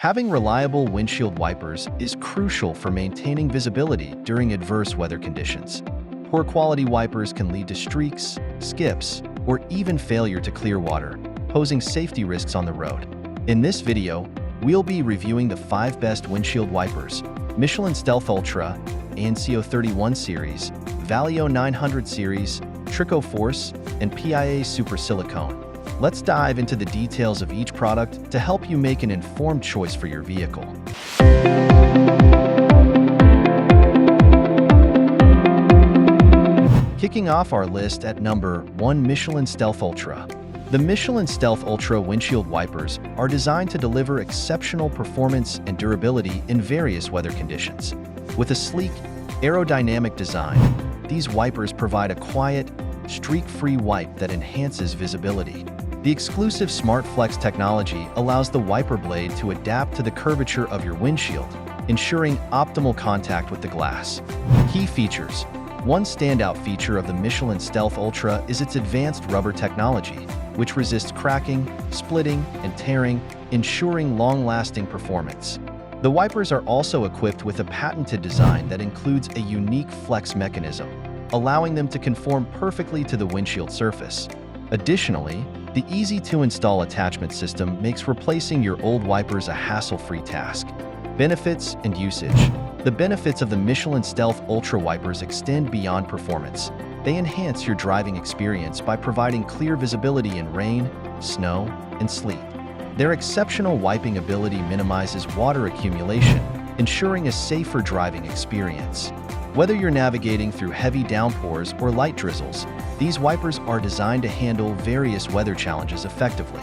Having reliable windshield wipers is crucial for maintaining visibility during adverse weather conditions. Poor quality wipers can lead to streaks, skips, or even failure to clear water, posing safety risks on the road. In this video, we'll be reviewing the 5 best windshield wipers: Michelin Stealth Ultra, ANCO 31 series, Valeo 900 series, Trico Force, and Piaa Super Silicone. Let's dive into the details of each product to help you make an informed choice for your vehicle. Kicking off our list at number 1, Michelin Stealth Ultra. The Michelin Stealth Ultra windshield wipers are designed to deliver exceptional performance and durability in various weather conditions. With a sleek, aerodynamic design, these wipers provide a quiet, streak-free wipe that enhances visibility. The exclusive Smart Flex technology allows the wiper blade to adapt to the curvature of your windshield, ensuring optimal contact with the glass. Key features. One standout feature of the Michelin Stealth Ultra is its advanced rubber technology, which resists cracking, splitting, and tearing, ensuring long-lasting performance. The wipers are also equipped with a patented design that includes a unique flex mechanism, allowing them to conform perfectly to the windshield surface. Additionally, the easy-to-install attachment system makes replacing your old wipers a hassle-free task. Benefits and usage. The benefits of the Michelin Stealth Ultra wipers extend beyond performance. They enhance your driving experience by providing clear visibility in rain, snow, and sleet. Their exceptional wiping ability minimizes water accumulation, ensuring a safer driving experience. Whether you're navigating through heavy downpours or light drizzles, these wipers are designed to handle various weather challenges effectively.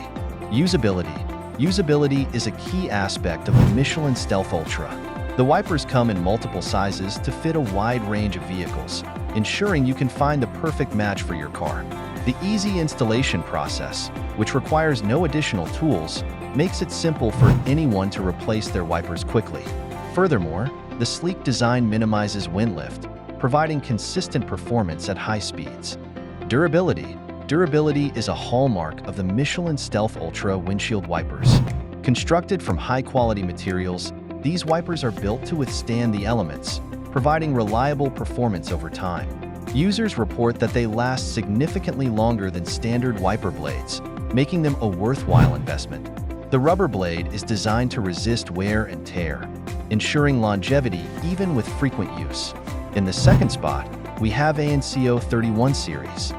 Usability. Usability is a key aspect of the Michelin Stealth Ultra. The wipers come in multiple sizes to fit a wide range of vehicles, ensuring you can find the perfect match for your car. The easy installation process, which requires no additional tools, makes it simple for anyone to replace their wipers quickly. Furthermore, the sleek design minimizes wind lift, providing consistent performance at high speeds. Durability. Durability is a hallmark of the Michelin Stealth Ultra windshield wipers. Constructed from high-quality materials, these wipers are built to withstand the elements, providing reliable performance over time. Users report that they last significantly longer than standard wiper blades, making them a worthwhile investment. The rubber blade is designed to resist wear and tear, ensuring longevity even with frequent use. In the second spot, we have ANCO 31 series.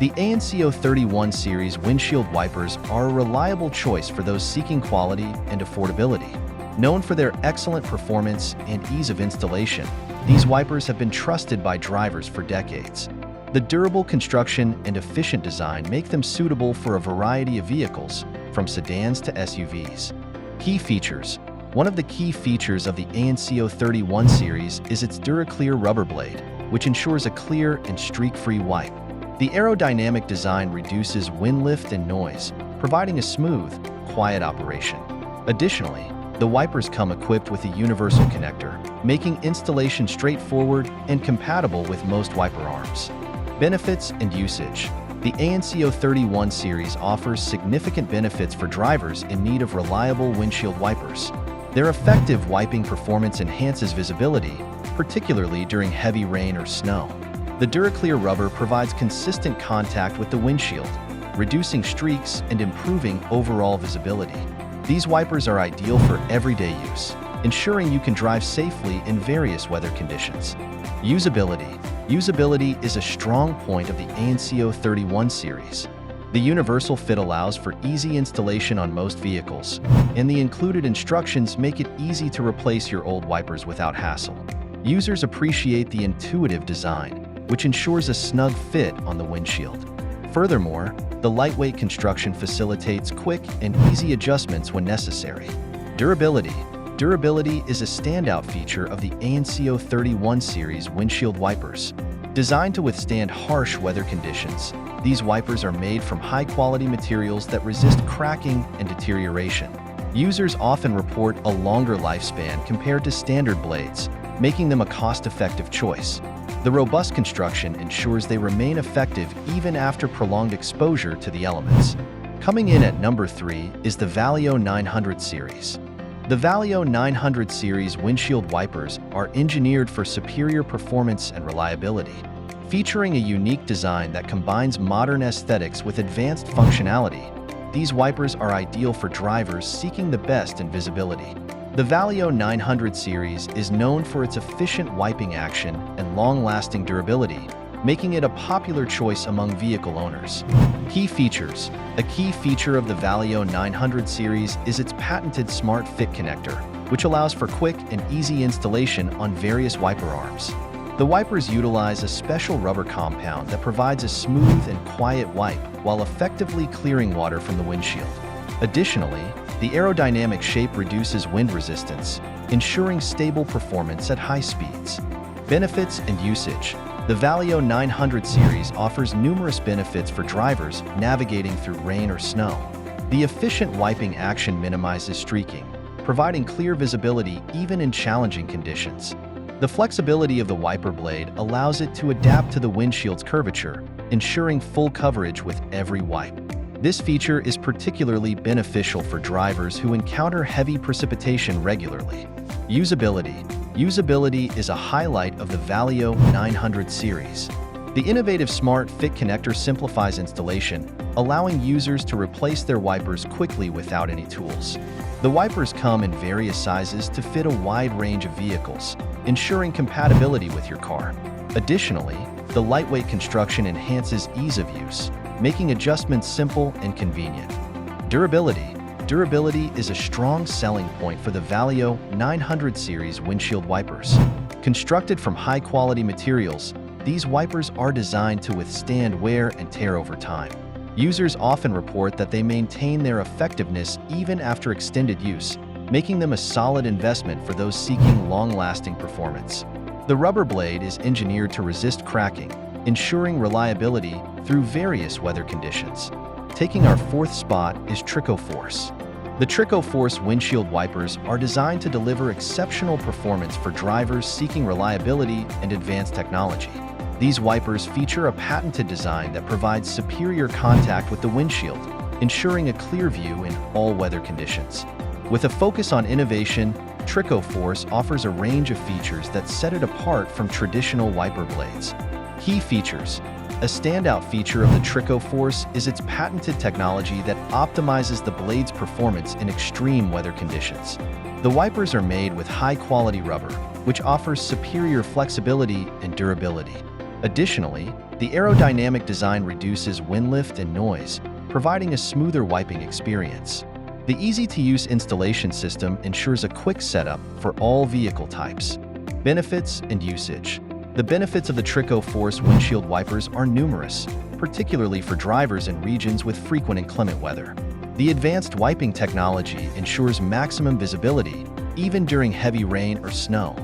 The ANCO 31 series windshield wipers are a reliable choice for those seeking quality and affordability. Known for their excellent performance and ease of installation, these wipers have been trusted by drivers for decades. The durable construction and efficient design make them suitable for a variety of vehicles, from sedans to SUVs. Key features. One of the key features of the ANCO 31 series is its DuraClear rubber blade, which ensures a clear and streak-free wipe. The aerodynamic design reduces wind lift and noise, providing a smooth, quiet operation. Additionally, the wipers come equipped with a universal connector, making installation straightforward and compatible with most wiper arms. Benefits and usage. The ANCO 31 series offers significant benefits for drivers in need of reliable windshield wipers. Their effective wiping performance enhances visibility, particularly during heavy rain or snow. The DuraClear rubber provides consistent contact with the windshield, reducing streaks and improving overall visibility. These wipers are ideal for everyday use, ensuring you can drive safely in various weather conditions. Usability. Usability is a strong point of the ANCO 31 series. The universal fit allows for easy installation on most vehicles, and the included instructions make it easy to replace your old wipers without hassle. Users appreciate the intuitive design, which ensures a snug fit on the windshield. Furthermore, the lightweight construction facilitates quick and easy adjustments when necessary. Durability. Durability is a standout feature of the ANCO 31 series windshield wipers. Designed to withstand harsh weather conditions, these wipers are made from high-quality materials that resist cracking and deterioration. Users often report a longer lifespan compared to standard blades, making them a cost-effective choice. The robust construction ensures they remain effective even after prolonged exposure to the elements. Coming in at number 3 is the Valeo 900 series. The Valeo 900 series windshield wipers are engineered for superior performance and reliability, featuring a unique design that combines modern aesthetics with advanced functionality. These wipers are ideal for drivers seeking the best in visibility. The Valeo 900 series is known for its efficient wiping action and long-lasting durability, making it a popular choice among vehicle owners. Key features. A key feature of the Valeo 900 series is its patented Smart Fit connector, which allows for quick and easy installation on various wiper arms. The wipers utilize a special rubber compound that provides a smooth and quiet wipe while effectively clearing water from the windshield. Additionally, the aerodynamic shape reduces wind resistance, ensuring stable performance at high speeds. Benefits and usage. The Valeo 900 series offers numerous benefits for drivers navigating through rain or snow. The efficient wiping action minimizes streaking, providing clear visibility even in challenging conditions. The flexibility of the wiper blade allows it to adapt to the windshield's curvature, ensuring full coverage with every wipe. This feature is particularly beneficial for drivers who encounter heavy precipitation regularly. Usability. Usability is a highlight of the Valeo 900 series. The innovative Smart Fit connector simplifies installation, allowing users to replace their wipers quickly without any tools. The wipers come in various sizes to fit a wide range of vehicles, ensuring compatibility with your car. Additionally, the lightweight construction enhances ease of use, making adjustments simple and convenient. Durability. Durability is a strong selling point for the Valeo 900 series windshield wipers. Constructed from high-quality materials, these wipers are designed to withstand wear and tear over time. Users often report that they maintain their effectiveness even after extended use, making them a solid investment for those seeking long-lasting performance. The rubber blade is engineered to resist cracking, ensuring reliability through various weather conditions. Taking our fourth spot is Trico Force. The Trico Force windshield wipers are designed to deliver exceptional performance for drivers seeking reliability and advanced technology. These wipers feature a patented design that provides superior contact with the windshield, ensuring a clear view in all weather conditions. With a focus on innovation, Trico Force offers a range of features that set it apart from traditional wiper blades. Key features. A standout feature of the Trico Force is its patented technology that optimizes the blade's performance in extreme weather conditions. The wipers are made with high-quality rubber, which offers superior flexibility and durability. Additionally, the aerodynamic design reduces wind lift and noise, providing a smoother wiping experience. The easy-to-use installation system ensures a quick setup for all vehicle types. Benefits and usage. The benefits of the Trico Force windshield wipers are numerous, particularly for drivers in regions with frequent inclement weather. The advanced wiping technology ensures maximum visibility, even during heavy rain or snow.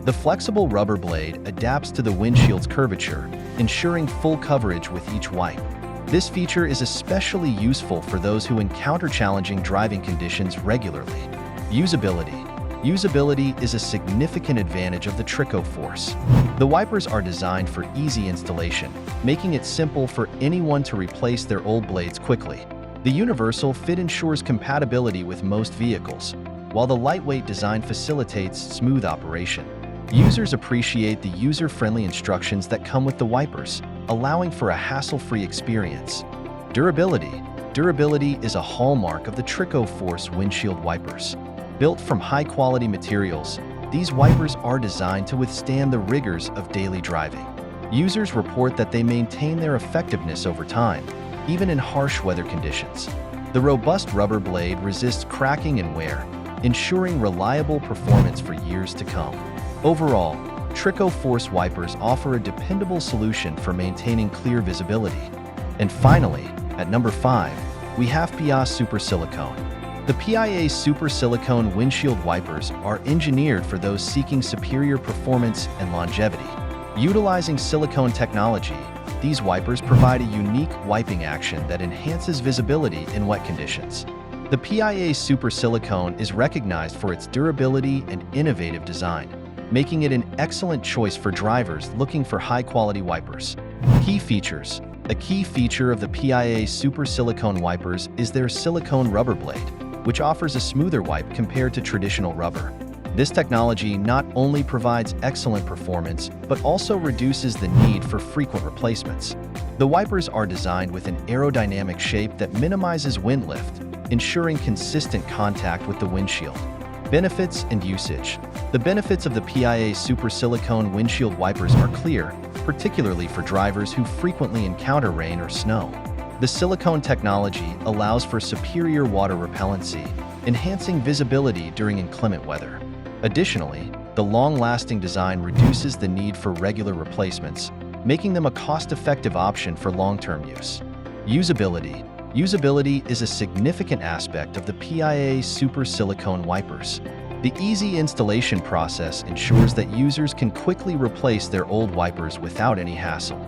The flexible rubber blade adapts to the windshield's curvature, ensuring full coverage with each wipe. This feature is especially useful for those who encounter challenging driving conditions regularly. Usability. Usability is a significant advantage of the Trico Force. The wipers are designed for easy installation, making it simple for anyone to replace their old blades quickly. The universal fit ensures compatibility with most vehicles, while the lightweight design facilitates smooth operation. Users appreciate the user-friendly instructions that come with the wipers, allowing for a hassle-free experience. Durability. Durability is a hallmark of the Trico Force windshield wipers. Built from high-quality materials, these wipers are designed to withstand the rigors of daily driving. Users report that they maintain their effectiveness over time, even in harsh weather conditions. The robust rubber blade resists cracking and wear, ensuring reliable performance for years to come. Overall, Trico Force wipers offer a dependable solution for maintaining clear visibility. And finally, at number 5, we have Piaa Super Silicone. The Piaa Super Silicone windshield wipers are engineered for those seeking superior performance and longevity. Utilizing silicone technology, these wipers provide a unique wiping action that enhances visibility in wet conditions. The Piaa Super Silicone is recognized for its durability and innovative design, making it an excellent choice for drivers looking for high-quality wipers. Key features. A key feature of the Piaa Super Silicone wipers is their silicone rubber blade, which offers a smoother wipe compared to traditional rubber. This technology not only provides excellent performance, but also reduces the need for frequent replacements. The wipers are designed with an aerodynamic shape that minimizes wind lift, ensuring consistent contact with the windshield. Benefits and usage. The benefits of the Piaa Super Silicone windshield wipers are clear, particularly for drivers who frequently encounter rain or snow. The silicone technology allows for superior water repellency, enhancing visibility during inclement weather. Additionally, the long-lasting design reduces the need for regular replacements, making them a cost-effective option for long-term use. Usability. Usability is a significant aspect of the Piaa Super Silicone wipers. The easy installation process ensures that users can quickly replace their old wipers without any hassle.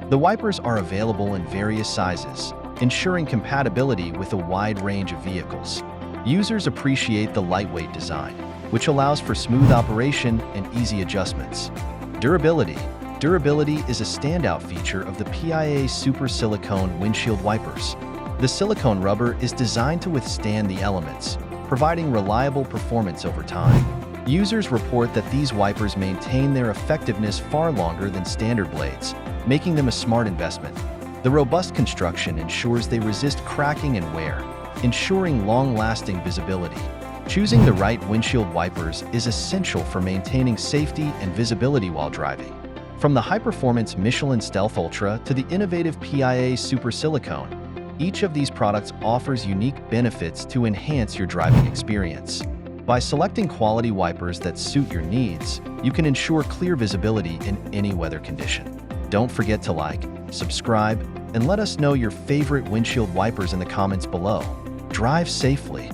The wipers are available in various sizes, ensuring compatibility with a wide range of vehicles. Users appreciate the lightweight design, which allows for smooth operation and easy adjustments. Durability. Durability is a standout feature of the Piaa Super Silicone windshield wipers. The silicone rubber is designed to withstand the elements, providing reliable performance over time. Users report that these wipers maintain their effectiveness far longer than standard blades, making them a smart investment. The robust construction ensures they resist cracking and wear, ensuring long-lasting visibility. Choosing the right windshield wipers is essential for maintaining safety and visibility while driving. From the high-performance Michelin Stealth Ultra to the innovative Piaa Super Silicone, each of these products offers unique benefits to enhance your driving experience. By selecting quality wipers that suit your needs, you can ensure clear visibility in any weather condition. Don't forget to like, subscribe, and let us know your favorite windshield wipers in the comments below. Drive safely.